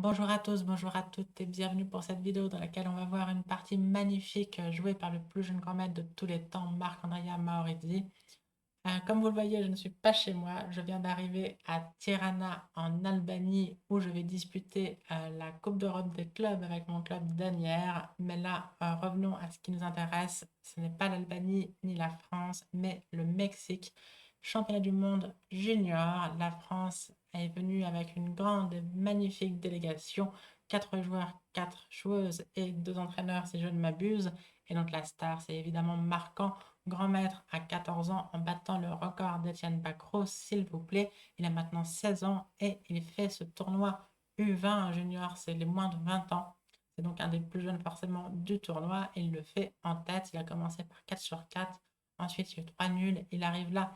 Bonjour à tous, bonjour à toutes et bienvenue pour cette vidéo dans laquelle on va voir une partie magnifique jouée par le plus jeune grand maître de tous les temps, Marc-Andrea Maorizzi. Comme vous le voyez, je ne suis pas chez moi, je viens d'arriver à Tirana en Albanie où je vais disputer la Coupe d'Europe des clubs avec mon club d'Anières. Mais là, revenons à ce qui nous intéresse, ce n'est pas l'Albanie ni la France, mais le Mexique. Championnat du monde junior, la France est venue avec une grande et magnifique délégation, 4 joueurs, 4 joueuses et 2 entraîneurs si je ne m'abuse. Et donc la star, c'est évidemment marquant, grand maître à 14 ans en battant le record d'Etienne Bacros, s'il vous plaît. Il a maintenant 16 ans et il fait ce tournoi U20 junior, c'est les moins de 20 ans. C'est donc un des plus jeunes forcément du tournoi. Il le fait en tête, il a commencé par 4 sur 4. Ensuite, il y a eu 3 nuls. Il arrive là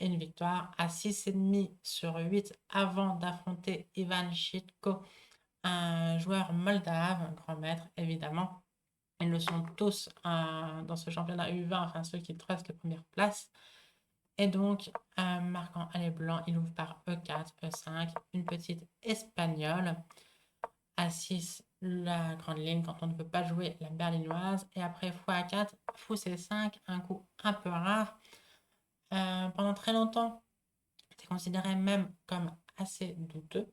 et une victoire à 6,5 sur 8 avant d'affronter Ivan Chitko, un joueur moldave, un grand maître évidemment. Ils le sont tous dans ce championnat U20, enfin ceux qui trustent les premières places. Et donc, marquant à les blancs, il ouvre par E4, E5, une petite espagnole. A6, la grande ligne quand on ne veut pas jouer la berlinoise. Et après fou A4, fou C5, un coup un peu rare. Pendant très longtemps, c'est considéré même comme assez douteux.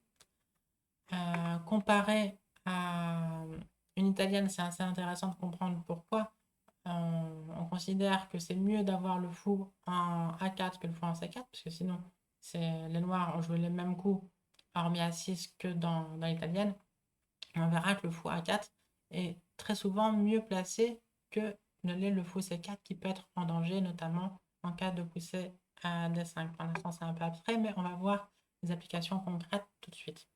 Comparé à une italienne, c'est assez intéressant de comprendre pourquoi. On considère que c'est mieux d'avoir le fou en A4 que le fou en C4, parce que sinon, les noirs ont joué les mêmes coups, hormis A6 que dans l'italienne. On verra que le fou A4 est très souvent mieux placé que ne l'est le fou C4 qui peut être en danger, notamment en cas de poussée à D5. Pour l'instant, c'est un peu abstrait, mais on va voir les applications concrètes tout de suite.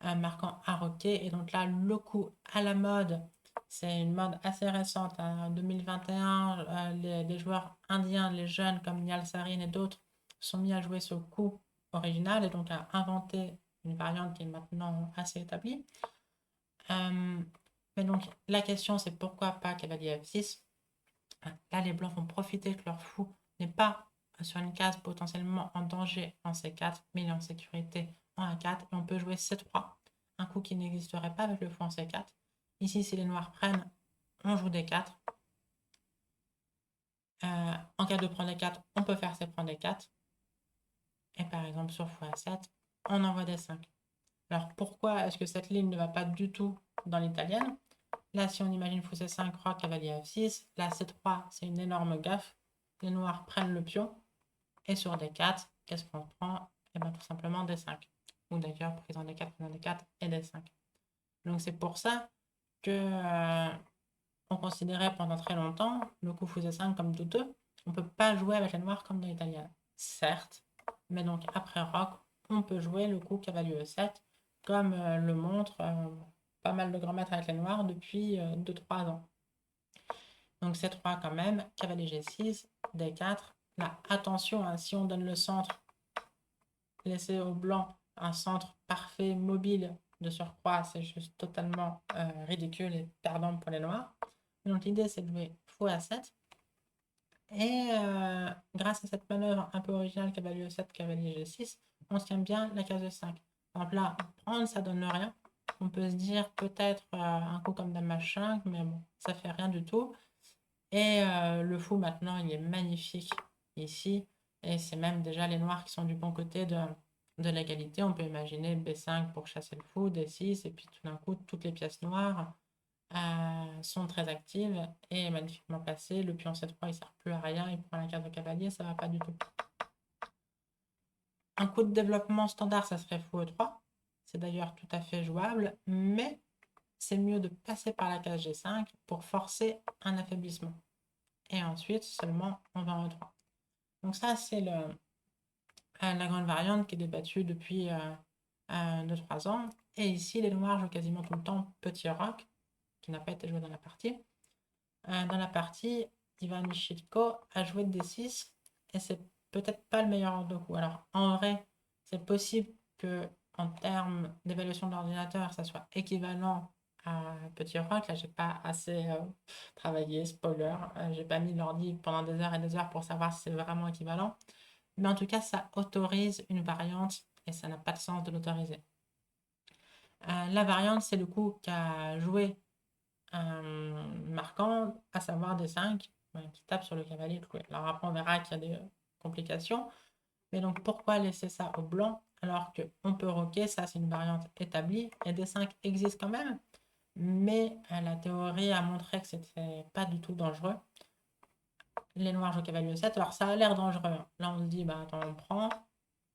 Marquant à roquet, et donc là, le coup à la mode, c'est une mode assez récente, en 2021, les joueurs indiens, les jeunes comme Niall Sarin et d'autres, sont mis à jouer ce coup original et donc à inventer une variante qui est maintenant assez établie. Mais donc la question c'est pourquoi pas cavalier F6. Là, les blancs vont profiter que leur fou n'est pas sur une case potentiellement en danger en C4, mais il est en sécurité en A4 et on peut jouer C3, un coup qui n'existerait pas avec le fou en C4. Ici, si les noirs prennent, on joue D4. En cas de prendre D4, on peut faire C prendre D4. Et par exemple, sur fou A7, on envoie D5. Alors pourquoi est-ce que cette ligne ne va pas du tout dans l'italienne? Là, si on imagine fou C5, roi, cavalier F6, là C3, c'est une énorme gaffe. Les noirs prennent le pion. Et sur D4, qu'est-ce qu'on prend? Et bien tout simplement D5. Ou d'ailleurs, prise en D4, prise en D4 et D5. Donc c'est pour ça que on considérait pendant très longtemps le coup fou C5 comme douteux. On ne peut pas jouer avec les noirs comme dans l'italien. Certes, mais donc après roc, on peut jouer le coup cavalier E7 comme le montre pas mal de grands maîtres avec les noirs depuis 2-3 ans. Donc C3 quand même, cavalier G6, D4. Là, attention, hein, si on donne le centre, laisser au blanc un centre parfait, mobile de surcroît, c'est juste totalement ridicule et perdant pour les noirs. Donc l'idée c'est de jouer fou A7. Et grâce à cette manœuvre un peu originale, cavalier E7, cavalier G6, on tient bien la case E5. Donc là, prendre ça donne rien. On peut se dire peut-être un coup comme dame H5, mais bon, ça fait rien du tout. Et le fou maintenant, il est magnifique ici. Et c'est même déjà les noirs qui sont du bon côté de l'égalité. On peut imaginer B5 pour chasser le fou, D6, et puis tout d'un coup, toutes les pièces noires sont très actives et magnifiquement placées. Le pion C3, il ne sert plus à rien. Il prend la case de cavalier, ça ne va pas du tout. Un coup de développement standard, ça serait fou E3. C'est d'ailleurs tout à fait jouable, mais c'est mieux de passer par la case G5 pour forcer un affaiblissement. Et ensuite, seulement on va en E3. Donc ça, c'est la grande variante qui est débattue depuis 2-3 ans. Et ici, les noirs jouent quasiment tout le temps petit roc, qui n'a pas été joué dans la partie. Dans la partie, Ivan Michitko a joué D6 et c'est peut-être pas le meilleur ordre de coup. Alors en vrai, c'est possible que en termes d'évaluation de l'ordinateur, ça soit équivalent à Petit Rock. Là, j'ai pas assez travaillé, spoiler. J'ai pas mis l'ordi pendant des heures et des heures pour savoir si c'est vraiment équivalent. Mais en tout cas, ça autorise une variante et ça n'a pas de sens de l'autoriser. La variante, c'est le coup qu'a joué marquant, à savoir D5, qui tape sur le cavalier cloué. Alors après, on verra qu'il y a des complications. Mais donc, pourquoi laisser ça au blanc alors qu'on peut roquer? Ça, c'est une variante établie. Et D5 existe quand même. Mais la théorie a montré que c'était pas du tout dangereux. Les noirs jouent cavalier 7. Alors, ça a l'air dangereux. Là, on se dit, bah attends, on prend.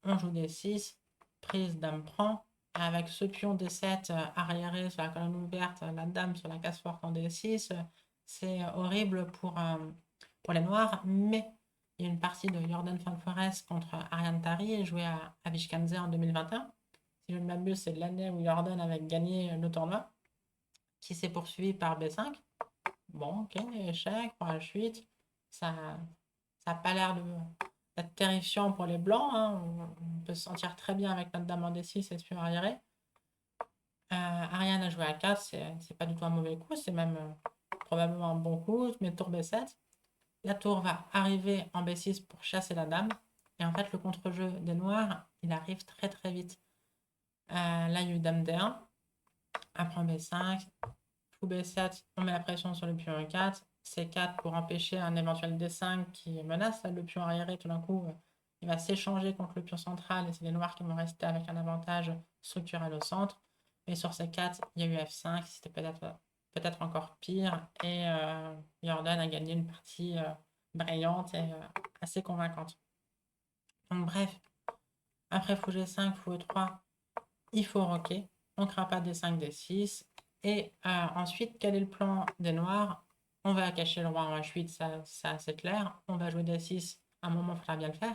On joue D6. Prise, dame prend. Avec ce pion D7 arriéré sur la colonne ouverte, la dame sur la case forte en D6, c'est horrible pour les noirs. Mais il y a une partie de Jordan Van Forest contre Ariane Tari, jouée à Vishkanze en 2021. Si je ne m'abuse, c'est l'année où Jordan avait gagné le tournoi, qui s'est poursuivi par B5. Bon, ok, échec pour H8. Ça n'a pas l'air d'être terrifiant pour les blancs, hein. On peut se sentir très bien avec notre dame en D6 et se faire arriéré. Ariane a joué à 4, c'est pas du tout un mauvais coup, c'est même probablement un bon coup, mais tour B7. La tour va arriver en B6 pour chasser la dame. Et en fait, le contre-jeu des noirs, il arrive très très vite. Là, il y a eu dame D1, après B5, fou B7, on met la pression sur le pion E4, C4 pour empêcher un éventuel D5 qui menace le pion arriéré. Tout d'un coup, il va s'échanger contre le pion central et c'est les noirs qui vont rester avec un avantage structurel au centre. Et sur C4, il y a eu F5, c'était peut-être encore pire. Et Jordan a gagné une partie brillante et assez convaincante. Donc bref, après fou G5, fou E3, il faut roquer. On ne craint pas D5, D6. Et ensuite, quel est le plan des noirs? On va cacher le roi en H8, ça c'est clair. On va jouer D6, à un moment, il faudra bien le faire.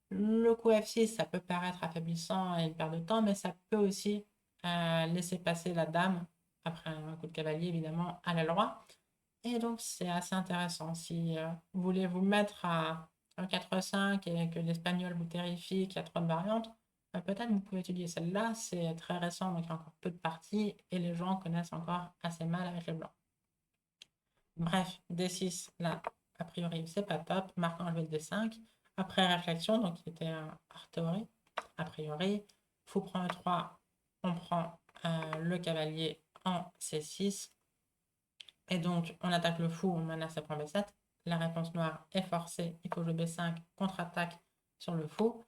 Le coup F6, ça peut paraître affaiblissant et une perte de temps, mais ça peut aussi laisser passer la dame, après un coup de cavalier évidemment, à l'aile roi. Et donc c'est assez intéressant. Si vous voulez vous mettre à un 4-5 et que l'espagnol vous terrifie, qu'il y a trop de variantes, peut-être vous pouvez étudier celle-là. C'est très récent, donc il y a encore peu de parties et les gens connaissent encore assez mal avec les blancs. Bref, D6, là, a priori, c'est pas top. Marquant jouer D5. Après réflexion, donc il était hors théorie, a priori, fou prend E3, on prend le cavalier en C6. Et donc, on attaque le fou, on menace après B7. La réponse noire est forcée, il faut jouer B5, contre-attaque sur le fou.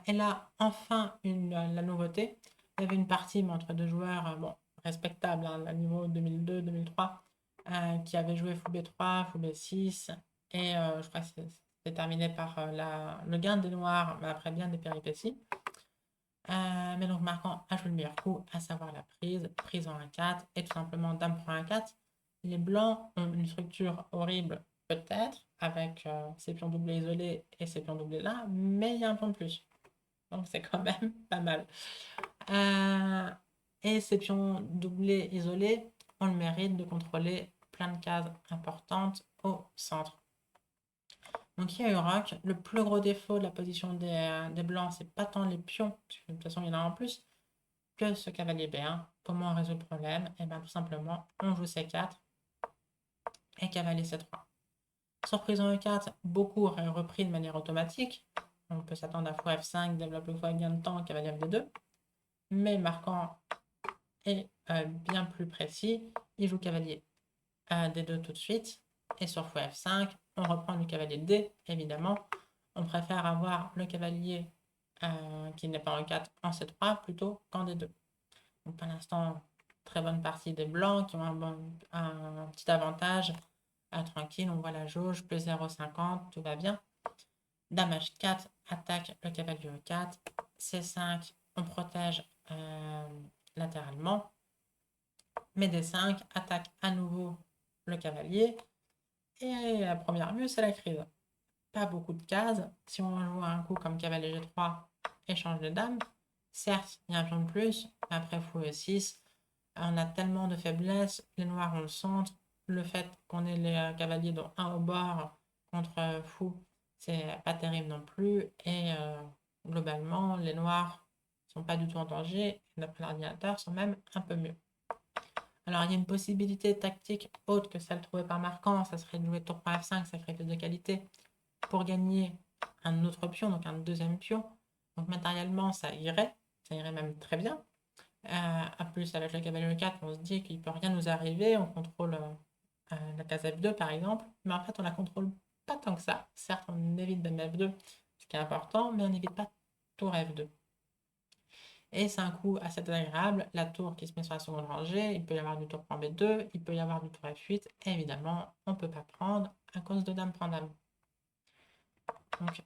Et là, enfin, la nouveauté. Il y avait une partie entre deux joueurs bon, respectables, hein, à niveau 2002-2003, qui avaient joué fou B3, fou B6. Et je crois que c'est terminé par le gain des noirs, mais après bien des péripéties. Mais donc, marquant a joué le meilleur coup, à savoir la prise en 1-4, et tout simplement dame prend 1-4. Les blancs ont une structure horrible, peut-être, avec ces pions doublés isolés et ces pions doublés là, mais il y a un point de plus. Donc c'est quand même pas mal. Et ces pions doublés isolés ont le mérite de contrôler plein de cases importantes au centre. Donc il y a eu roc. Le plus gros défaut de la position des blancs, c'est pas tant les pions, parce que de toute façon il y en a en plus, que ce cavalier B1. Comment on résout le problème? Et bien tout simplement, on joue C4 et cavalier C3. Surprise en E4, beaucoup auraient repris de manière automatique. On peut s'attendre à fou F5, développe le fou avec gain de temps, cavalier FD2. Mais marquant est bien plus précis. Il joue cavalier D2 tout de suite. Et sur fou F5, on reprend le cavalier D, évidemment. On préfère avoir le cavalier qui n'est pas en E4 en C3 plutôt qu'en D2. Donc pour l'instant, très bonne partie des blancs qui ont un petit avantage. Tranquille, on voit la jauge, plus 0,50, tout va bien. Dame H4, attaque le cavalier E4. C5, on protège latéralement. Mais D5, attaque à nouveau le cavalier. Et la première mue, c'est la crise. Pas beaucoup de cases. Si on joue un coup comme cavalier G3, échange de dames. Certes, il y a un pion de plus, mais après fou E6, on a tellement de faiblesses. Les noirs ont le centre. Le fait qu'on ait les cavaliers dont un au bord contre fou, c'est pas terrible non plus. Et globalement, les noirs sont pas du tout en danger. D'après l'ordinateur, sont même un peu mieux. Alors, il y a une possibilité tactique autre que celle trouvée par Marquant, ça serait de jouer tour par F5, sacrifice de qualité, pour gagner un autre pion, donc un deuxième pion. Donc matériellement, ça irait même très bien. À plus, avec le cavalier E4, on se dit qu'il ne peut rien nous arriver. On contrôle la case F2, par exemple. Mais en fait, on la contrôle pas tant que ça. Certes, on évite dame F2, ce qui est important, mais on n'évite pas tour F2. Et c'est un coup assez agréable. La tour qui se met sur la seconde rangée, il peut y avoir du tour prend B2, il peut y avoir du tour F8. Et évidemment, on ne peut pas prendre à cause de dame prend dame. Donc,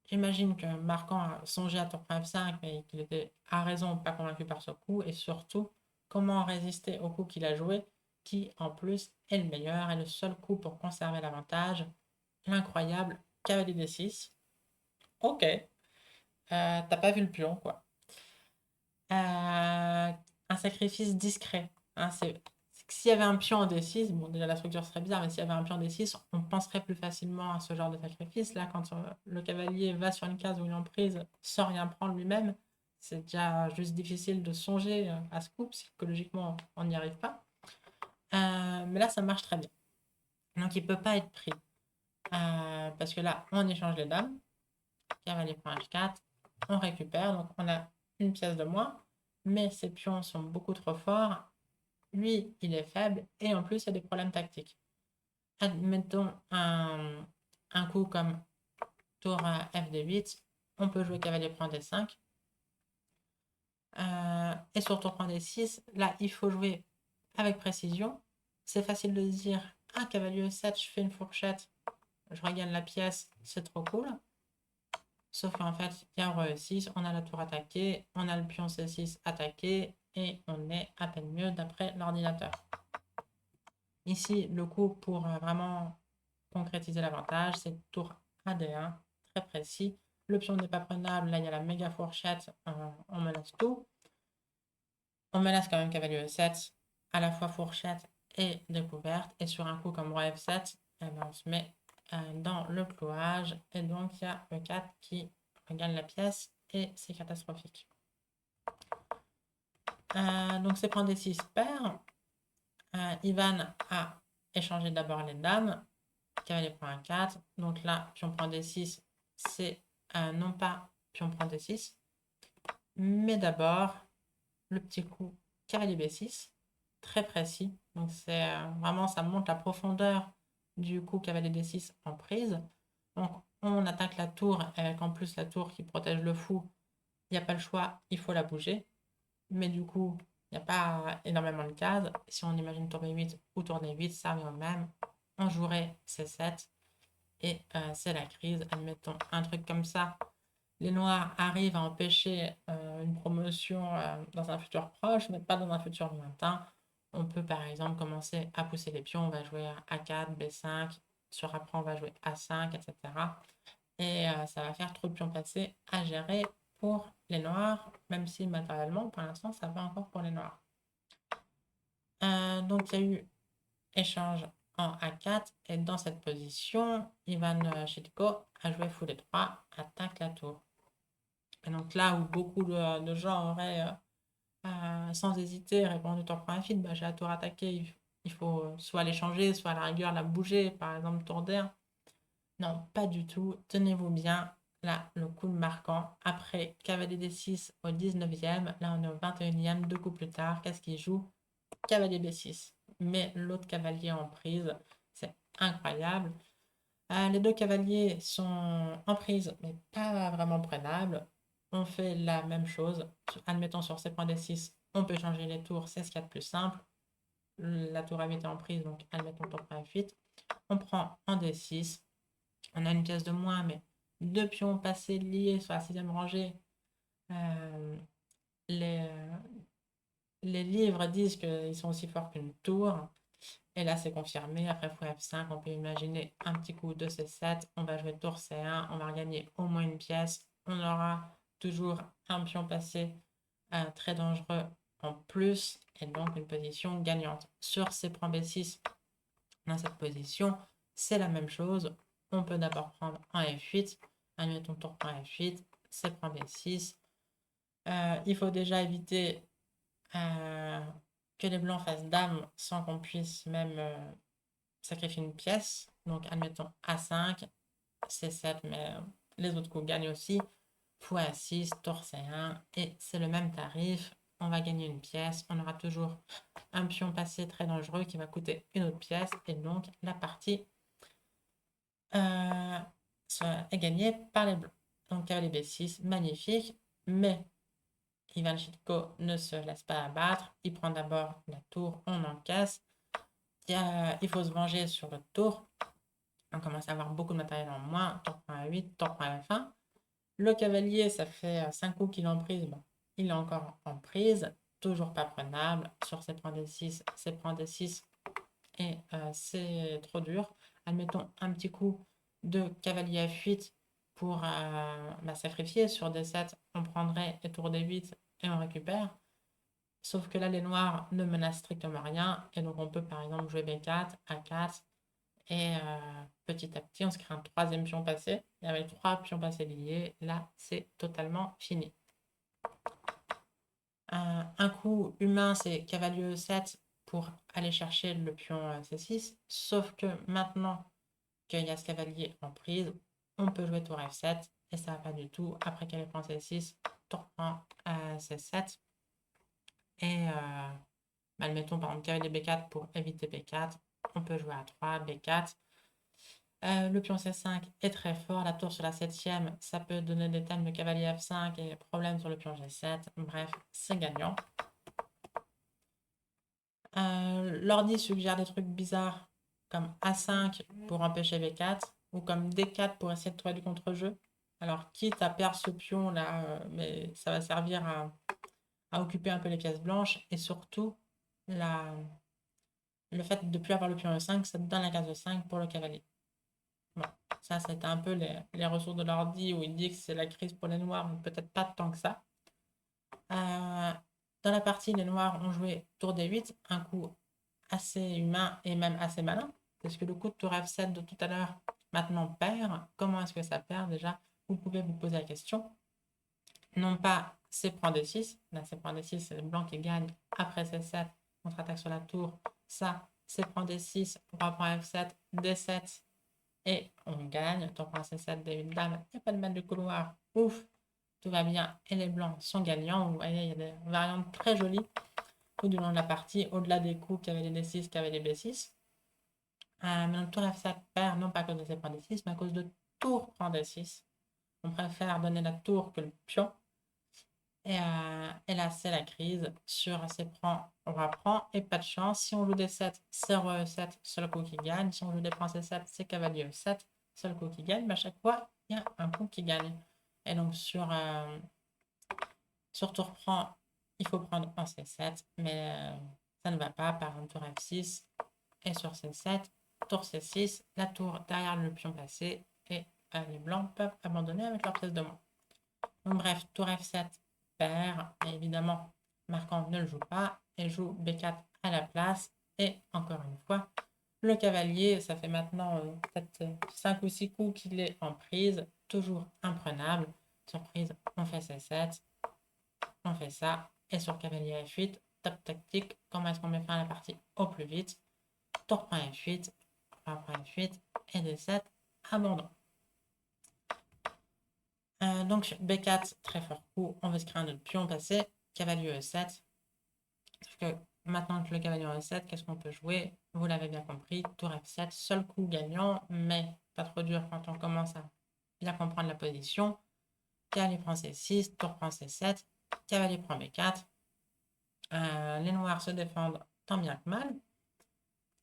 j'imagine que Marquand a songé à tour prend F5, mais qu'il était à raison pas convaincu par ce coup. Et surtout, comment résister au coup qu'il a joué, qui en plus est le meilleur et le seul coup pour conserver l'avantage. L'incroyable cavalier D6. Ok, t'as pas vu le pion, quoi. Un sacrifice discret. Hein, s'il y avait un pion en D6, bon déjà la structure serait bizarre, mais s'il y avait un pion en D6, on penserait plus facilement à ce genre de sacrifice. Là, quand le cavalier va sur une case où il est en prise sans rien prendre lui-même, c'est déjà juste difficile de songer à ce coup, psychologiquement on n'y arrive pas. Mais là, ça marche très bien. Donc il ne peut pas être pris. Parce que là, on échange les dames. Cavalier prend H4, on récupère, donc on a une pièce de moins, mais ces pions sont beaucoup trop forts. Lui, il est faible et en plus, il y a des problèmes tactiques. Admettons un coup comme tour à FD8, on peut jouer cavalier prend D5. Et sur tour prend D6, là, il faut jouer avec précision. C'est facile de se dire, ah, cavalier E7, je fais une fourchette, je regagne la pièce, c'est trop cool. Sauf qu'en fait, il y a un roi E6, on a la tour attaquée, on a le pion C6 attaqué, et on est à peine mieux d'après l'ordinateur. Ici, le coup pour vraiment concrétiser l'avantage, c'est tour AD1, très précis. Le pion n'est pas prenable, là il y a la méga fourchette, on menace tout. On menace quand même cavalier E7, à la fois fourchette et découverte. Et sur un coup comme roi F7, eh ben, on se met dans le clouage. Et donc il y a E4 qui gagne la pièce et c'est catastrophique. Donc c'est prendre D6 pair. Ivan a échangé d'abord les dames. Cavalier prend A4. Donc là, pion prend D6, c'est non pas pion prend D6, mais d'abord le petit coup cavalier B6, très précis. Donc c'est vraiment, ça montre la profondeur du coup cavalier D6 en prise. Donc on attaque la tour avec en plus la tour qui protège le fou. Il n'y a pas le choix, il faut la bouger. Mais du coup, il n'y a pas énormément de cases. Si on imagine tour B8 ou tour D8, ça revient au même. On jouerait C7 et c'est la crise. Admettons un truc comme ça. Les noirs arrivent à empêcher une promotion dans un futur proche, mais pas dans un futur lointain. On peut par exemple commencer à pousser les pions. On va jouer à A4, B5. Sur après, on va jouer A5, etc. Et ça va faire trop de pions passés à gérer pour les noirs, même si matériellement, pour l'instant, ça va encore pour les noirs. Donc, il y a eu échange en A4 et dans cette position, Ivan Chitko a joué fou D3, attaque la tour. Et donc là où beaucoup de gens auraient sans hésiter répondu tour prend F8, bah, j'ai la tour attaquée, il faut soit l'échanger, soit à la rigueur la bouger, par exemple tour d'air. Non, pas du tout. Tenez-vous bien. Là, le coup marquant. Après cavalier D6 au 19e, là on est au 21e, deux coups plus tard. Qu'est-ce qu'il joue? Cavalier B6. Mais l'autre cavalier en prise. C'est incroyable. Les deux cavaliers sont en prise, mais pas vraiment prenables. On fait la même chose. Admettons sur ces points D6, on peut changer les tours, c'est ce qu'il y a de plus simple. La tour A8 est en prise, donc admettons tour F8. On prend en D6. On a une pièce de moins, mais deux pions passés liés sur la sixième rangée. Euh, les, les livres disent qu'ils sont aussi forts qu'une tour. Et là, c'est confirmé. Après fou F5, on peut imaginer un petit coup de C7. On va jouer tour C1. On va regagner au moins une pièce. On aura toujours un pion passé très dangereux en plus. Et donc une position gagnante. Sur C prend B6, dans cette position, c'est la même chose. On peut d'abord prendre un F8. Admettons tour prend F8. C prend B6. Il faut déjà éviter que les blancs fassent dame sans qu'on puisse même sacrifier une pièce. Donc, admettons A5, C7, mais les autres coups gagnent aussi. Fou A6, tour C1, et c'est le même tarif. on va gagner une pièce. On aura toujours un pion passé très dangereux qui va coûter une autre pièce. Et donc, la partie est gagnée par les blancs. Donc, cavalier B6, magnifique. Mais Ivan Chitko ne se laisse pas abattre. Il prend d'abord la tour, on encaisse. Il faut se venger sur le tour. On commence à avoir beaucoup de matériel en moins. Tour prend à 8, tour prend à F1. Le cavalier, ça fait 5 coups qu'il est en prise. Bon, il est encore en prise. Toujours pas prenable. Sur ses prend D6, ses prend D6. Et c'est trop dur. Admettons un petit coup de cavalier F8 pour sacrifier. Sur D7, on prendrait et tour D8 et on récupère. Sauf que là, les noirs ne menacent strictement rien. Et donc, on peut par exemple jouer B4, A4. Et petit à petit, on se crée un troisième pion passé. Et avec 3 pions passés liés, là, c'est totalement fini. Un coup humain, c'est cavalier E7 pour aller chercher le pion C6. Sauf que maintenant qu'il y a ce cavalier en prise, on peut jouer tour F7. Et ça va pas du tout. Après cavalier prend C6, tour prend C7. Et admettons par exemple cavalier B4 pour éviter B4. On peut jouer à 3, B4. Le pion C5 est très fort. La tour sur la 7e, ça peut donner des thèmes de cavalier F5 et problème sur le pion G7. Bref, c'est gagnant. L'ordi suggère des trucs bizarres comme A5 pour empêcher B4 ou comme D4 pour essayer de trouver du contre-jeu. Alors, quitte à perdre ce pion là, mais ça va servir à occuper un peu les pièces blanches et surtout le fait de ne plus avoir le pion E5, ça te donne la case E5 pour le cavalier. Bon, ça, c'était un peu les ressources de l'ordi où il dit que c'est la crise pour les noirs, mais peut-être pas tant que ça. Dans la partie, les noirs ont joué tour D8, un coup assez humain et même assez malin, parce que le coup de tour F7 de tout à l'heure, maintenant perd. Comment est-ce que ça perd déjà? Vous pouvez vous poser la question. Non pas C prend D6, là C prend D6, c'est le blanc qui gagne après C7, contre-attaque sur la tour. Ça, C prend D6, roi prend F7, D7, et on gagne. Tour prend C7, D8, dame, il n'y a pas de mal de couloir, ouf, tout va bien, et les blancs sont gagnants. Vous voyez, il y a des variantes très jolies tout du long de la partie, au-delà des coups cavalier D6, cavalier B6. Maintenant, tour F7 perd, non pas à cause de C prend D6, mais à cause de tour prend D6. On préfère donner la tour que le pion. Et là, c'est la crise. Sur C prend, on reprend et pas de chance. Si on joue D7, c'est roi E7, seul coup qui gagne. Si on joue D prend C7, c'est cavalier E7, seul coup qui gagne. Mais à chaque fois, il y a un coup qui gagne. Et donc, sur tour prend, il faut prendre en C7, mais ça ne va pas. Par exemple, tour F6 et sur C7, tour C6, la tour derrière le pion passé et les blancs peuvent abandonner avec leur pièce de moins. Donc bref, tour F7 perd, et évidemment, Marquand ne le joue pas et joue B4 à la place. Et encore une fois, le cavalier, ça fait maintenant peut-être 5 ou 6 coups qu'il est en prise, toujours imprenable. Surprise, on fait C7, on fait ça, et sur cavalier F8, top tactique, comment est-ce qu'on met fin à la partie au plus vite? Tour prend F8, roi prend F8, et D7, abandon. Donc B4, très fort coup, on veut se créer un autre pion passé, cavalier E7. Parce que maintenant que le cavalier E7, qu'est-ce qu'on peut jouer? Vous l'avez bien compris, tour F7, seul coup gagnant, mais pas trop dur quand on commence à bien comprendre la position. Cavalier prend C6, tour prend C7, cavalier prend B4. Les noirs se défendent tant bien que mal.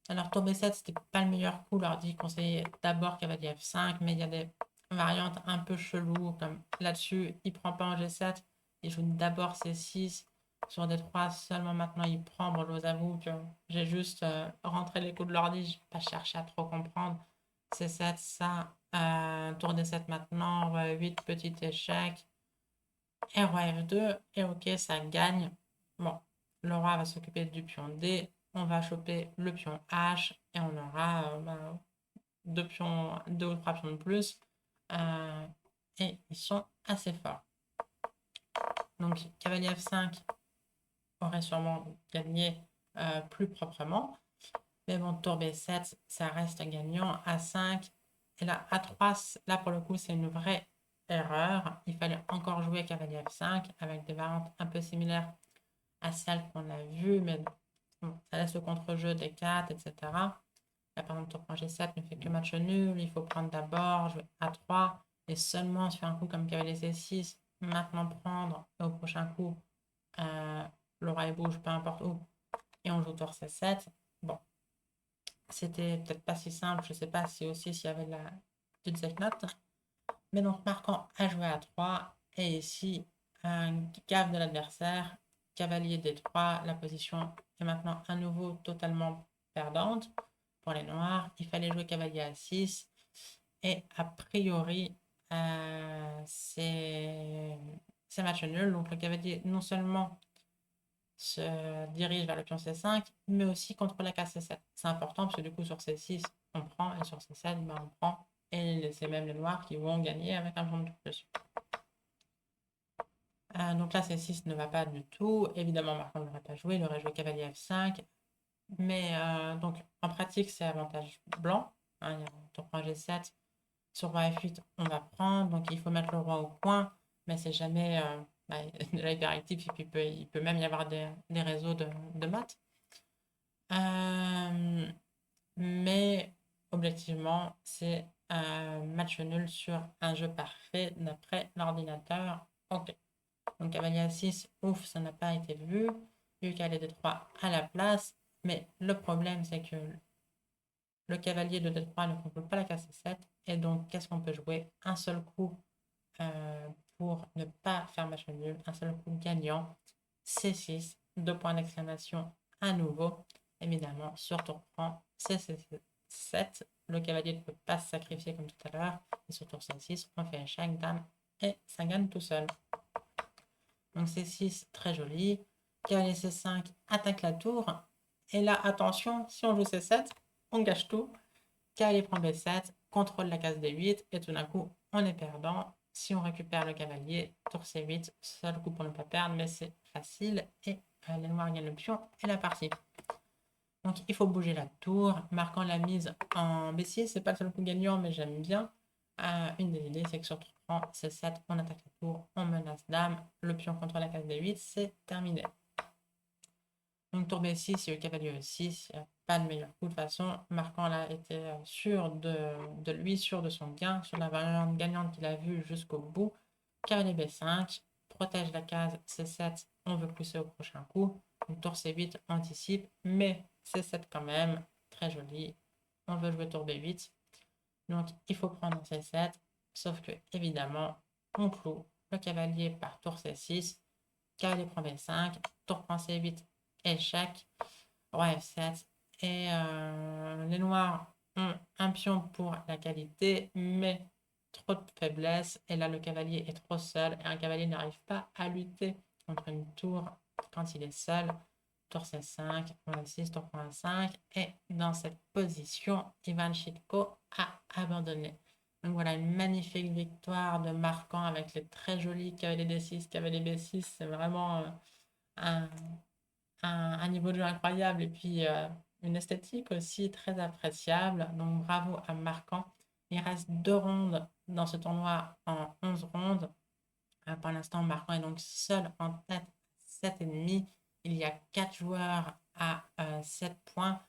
Alors tour B7, c'était pas le meilleur coup, l'ordi conseillait d'abord cavalier F5, mais il y a des variantes un peu cheloues, comme là-dessus, il prend pas en G7, il joue d'abord C6, sur D3 seulement maintenant il prend. Bon, je vous avoue que j'ai juste rentré les coups de l'ordi, j'ai pas cherché à trop comprendre. C7, ça, tour D7 maintenant, roi 8, petit échec, et roi F2, et ok, ça gagne. Bon, le roi va s'occuper du pion D, on va choper le pion H, et on aura deux ou trois pions de plus. Et ils sont assez forts. Donc, cavalier F5 aurait sûrement gagné plus proprement. Mais bon, tour B7, ça reste gagnant. A5, et là, A3, là pour le coup, c'est une vraie erreur. Il fallait encore jouer cavalier F5 avec des variantes un peu similaires à celle qu'on a vue, mais bon, ça laisse le contre-jeu des 4, etc. Là, par exemple, tour prend G7 ne fait que match nul. Il faut prendre d'abord, jouer A3 et seulement se faire un coup comme cavalier C6. Maintenant prendre et au prochain coup, le roi bouge, peu importe où, et on joue tour C7. Bon, c'était peut-être pas si simple. Je sais pas si aussi s'il y avait du note. Mais donc, marquant a joué à 3 et ici, un gaffe de l'adversaire, cavalier D3, la position est maintenant à nouveau totalement perdante pour les noirs. Il fallait jouer cavalier à 6 et a priori, c'est match nul. Donc, le cavalier non seulement se dirige vers le pion C5, mais aussi contre la case C7. C'est important parce que du coup, sur C6, on prend et sur C7, ben, on prend. Et c'est même les noirs qui vont gagner avec un pion de dessus. Donc là, C6 ne va pas du tout. Évidemment, Marc n'aurait pas joué, il aurait joué cavalier F5. Mais donc, en pratique, c'est avantage blanc. Hein, tour prend G7. Sur roi F8, on va prendre. Donc, il faut mettre le roi au coin. Mais c'est jamais déjà hyperactif. Et puis, il peut même y avoir des réseaux de maths. Mais objectivement, c'est un match nul sur un jeu parfait d'après l'ordinateur. Ok. Donc cavalier A6, ouf, ça n'a pas été vu. Vu cavalier D3 à la place. Mais le problème, c'est que le cavalier de D3 ne contrôle pas la case C7. Et donc, qu'est-ce qu'on peut jouer? Un seul coup pour ne pas faire match nul. Un seul coup gagnant. C6, deux points d'exclamation à nouveau. Évidemment, sur tour prend C7. Le cavalier ne peut pas se sacrifier comme tout à l'heure. Et sur tour C6, on fait échec, dame, et ça gagne tout seul. Donc C6, très joli. Cavalier C5 attaque la tour. Et là, attention, si on joue C7, on gâche tout. Cavalier prend B7, contrôle la case D8, et tout d'un coup, on est perdant. Si on récupère le cavalier, tour C8, seul coup pour ne pas perdre, mais c'est facile. Et les noirs gagnent le pion et la partie. Donc il faut bouger la tour, marquant la mise en B6. C'est pas le seul coup gagnant, mais j'aime bien. Une des idées, c'est que sur tour prend C7, on attaque la tour, on menace dame, le pion contre la case D8, c'est terminé. Donc tour B6, il y a eu cavalier E6, il n'y a pas de meilleur coup de façon. Marquant là était sûr de lui, sûr de son gain, sur la variante gagnante qu'il a vue jusqu'au bout. Cavalier B5, protège la case C7, on veut pousser au prochain coup. Donc tour C8 anticipe, mais C7 quand même, très joli. On veut jouer tour B8. Donc il faut prendre C7, sauf que évidemment, on cloue le cavalier par tour C6. Cavalier prend B5, tour prend C8, échec, roi F7. Et les noirs ont un pion pour la qualité, mais trop de faiblesse. Et là, le cavalier est trop seul. Et un cavalier n'arrive pas à lutter contre une tour quand il est seul. Tour C5, roi F6, tour prend A5. Et dans cette position, Ivan Chitko a abandonné. Donc voilà, une magnifique victoire de Marquant avec les très jolis cavalier D6, cavalier B6. C'est vraiment un, un niveau de jeu incroyable et puis une esthétique aussi très appréciable. Donc bravo à Marquant. Il reste 2 rondes dans ce tournoi en 11 rondes. Pour l'instant, Marquant est donc seul en tête, 7,5. Il y a 4 joueurs à 7 points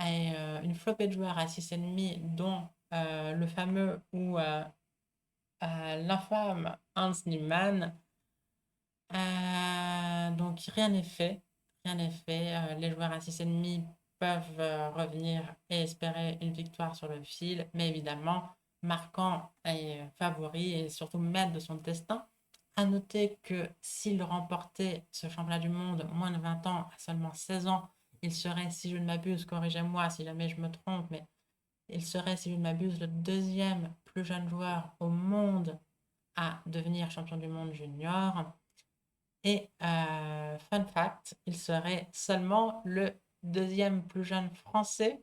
et une flopée de joueurs à 6,5, dont le fameux ou l'infâme Hans Niemann. Donc rien n'est fait. Rien n'est fait. Les joueurs à 6,5 peuvent revenir et espérer une victoire sur le fil. Mais évidemment, Marquant est favori et surtout maître de son destin. À noter que s'il remportait ce championnat du monde moins de 20 ans, à seulement 16 ans, il serait, si je ne m'abuse, corrigez-moi si jamais je me trompe, mais il serait, si je ne m'abuse, le deuxième plus jeune joueur au monde à devenir champion du monde junior. Et fun fact, il serait seulement le deuxième plus jeune Français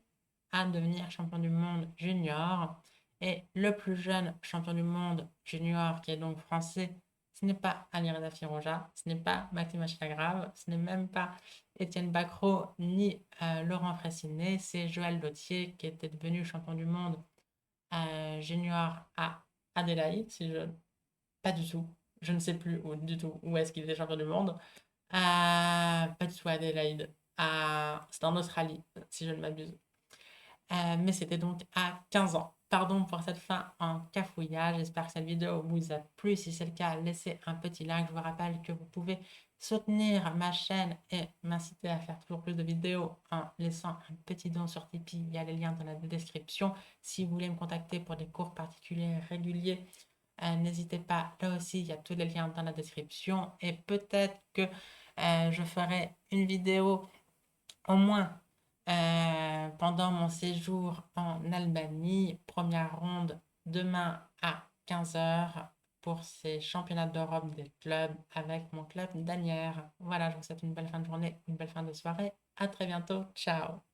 à devenir champion du monde junior. Et le plus jeune champion du monde junior, qui est donc français, ce n'est pas Alireza Firoja, ce n'est pas Maxime Achelagrave, ce n'est même pas Étienne Bacrot ni Laurent Fressinet, c'est Joël Lautier qui était devenu champion du monde junior à Adélaïde, si je pas du tout. Je ne sais plus du tout où est-ce qu'il était champion du monde. Pas du tout à Adélaïde. C'était en Australie, si je ne m'abuse. Mais c'était donc à 15 ans. Pardon pour cette fin en cafouillage. J'espère que cette vidéo vous a plu. Si c'est le cas, laissez un petit like. Je vous rappelle que vous pouvez soutenir ma chaîne et m'inciter à faire toujours plus de vidéos en laissant un petit don sur Tipeee. Il y a les liens dans la description. Si vous voulez me contacter pour des cours particuliers réguliers, n'hésitez pas. Là aussi, il y a tous les liens dans la description. Et peut-être que je ferai une vidéo au moins pendant mon séjour en Albanie, première ronde demain à 15 heures pour ces championnats d'Europe des clubs avec mon club d'Anières. Voilà, je vous souhaite une belle fin de journée, une belle fin de soirée. À très bientôt. Ciao.